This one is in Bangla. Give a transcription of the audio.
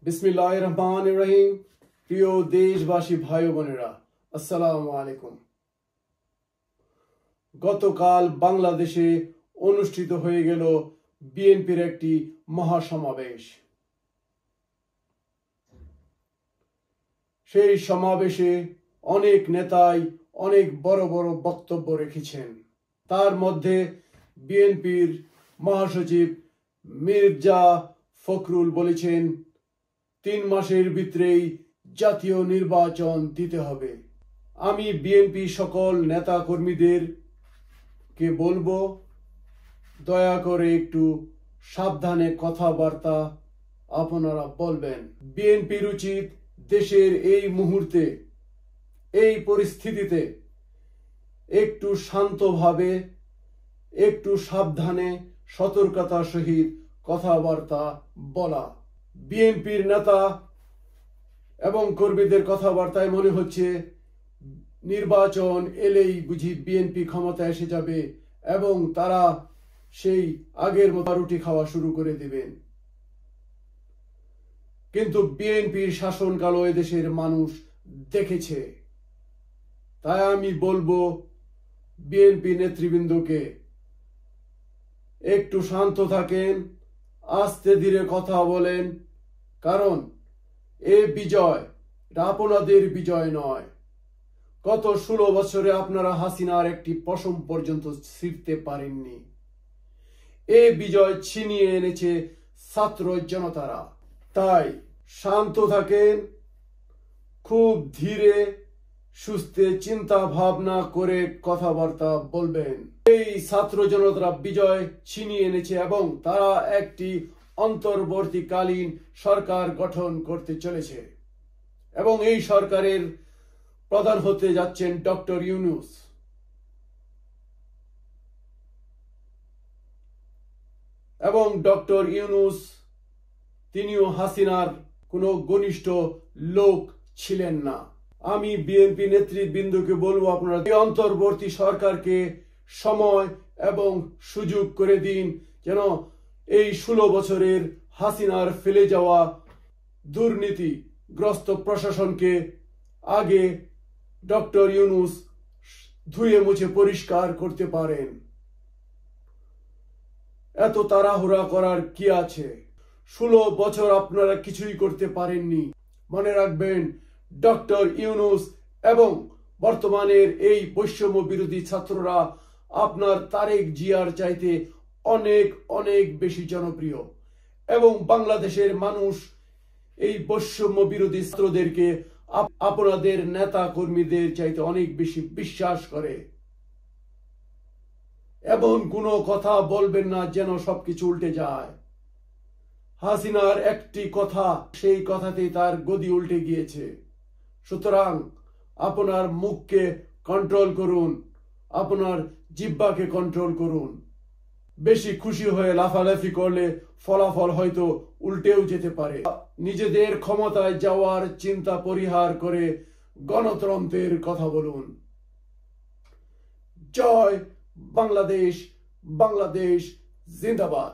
বিসমিল্লাহির রহমানির রহিম। প্রিয় দেশবাসী ভাই বোনেরা, আসসালামু আলাইকুম। গতকাল বাংলাদেশে অনুষ্ঠিত হয়ে গেল বিএনপির একটি মহাসমাবেশ। সেই সমাবেশে অনেক নেতাই অনেক বড় বড় বক্তব্য রেখেছেন। তার মধ্যে বিএনপির মহাসচিব মির্জা ফখরুল বলেছেন 3 মাসের ভিতরেই জাতীয় নির্বাচন দিতে হবে। আমি বিএনপি সকল নেতা কর্মীদেরকে বলবো, দয়া করে একটু সাবধানে কথাবার্তা আপনারা বলবেন। বিএনপির উচিত দেশের এই মুহূর্তে, এই পরিস্থিতিতে একটু শান্তভাবে, একটু সাবধানে, সতর্কতার সহিত কথাবার্তা বলা। বিএনপির নেতা এবং কর্মীদের কথাবার্তায় মনে হচ্ছে নির্বাচন এলেই বুঝি বিএনপি ক্ষমতায় এসে যাবে এবং তারা সেই আগের মতো রুটি খাওয়া শুরু করে দিবেন। কিন্তু বিএনপির শাসনকাল এদেশের মানুষ দেখেছে। তাই আমি বলবো বিএনপি নেতৃবৃন্দকে একটু শান্ত থাকেন, আস্তে ধীরে কথা বলেন, কারণ এই বিজয় আপনাদের বিজয় নয়। গত 16 বছরে আপনারা হাসিনার একটি পশম পর্যন্ত ছিঁড়তে পারেননি। এই বিজয় ছিনিয়ে এনেছে ছাত্র জনতারা। তাই শান্ত থাকেন, খুব ধীরে সুস্থে চিন্তা ভাবনা করে কথাবার্তা বলবেন। এই ছাত্র জনতারা বিজয় ছিনিয়ে এনেছে এবং তারা একটি অন্তর্বর্তীকালীন সরকার গঠন করতে চলেছে এবং এই সরকারের প্রধান হতে যাচ্ছেন ডক্টর ইউনূস। এবং ডক্টর ইউনূস তিনিও হাসিনার কোনো ঘনিষ্ঠ লোক ছিলেন না। আমি বিএনপি নেতৃবৃন্দকে বলবো, আপনারা এই অন্তর্বর্তী সরকারকে সময় এবং সুযোগ করে দিন, যেন এই 16 বছরের হাসিনার ফেলে যাওয়া দুর্নীতিগ্রস্ত প্রশাসনকে আগে ডক্টর ইউনূস ধুয়ে মুছে পরিষ্কার করতে পারেন। এত তাড়াহুড়া করার কি আছে? 16 বছর আপনারা কিছুই করতে পারেননি। মনে রাখবেন, ডক্টর ইউনূস এবং বর্তমানের এই বৈষম্য বিরোধী ছাত্ররা আপনার তারেক জিয়ার চাইতে অনেক অনেক বেশি জনপ্রিয় এবং বাংলাদেশের মানুষ এই বৈষম্য বিরোধী ছাত্রদেরকে আপনাদের নেতা কর্মীদের চাইতে অনেক বেশি বিশ্বাস করে। এমন কোনো কথা বলবেন না যেন সবকিছু উল্টে যায়। হাসিনার একটি কথা, সেই কথাতেই তার গদি উল্টে গিয়েছে। সুতরাং আপনার মুখকে কন্ট্রোল করুন, আপনার জিহ্বাকে কন্ট্রোল করুন। বেশি খুশি হয়ে লাফালাফি করলে ফলাফল হয়তো উল্টেও যেতে পারে। নিজেদের ক্ষমতায় যাওয়ার চিন্তা পরিহার করে গণতন্ত্রের কথা বলুন। জয় বাংলাদেশ, বাংলাদেশ জিন্দাবাদ।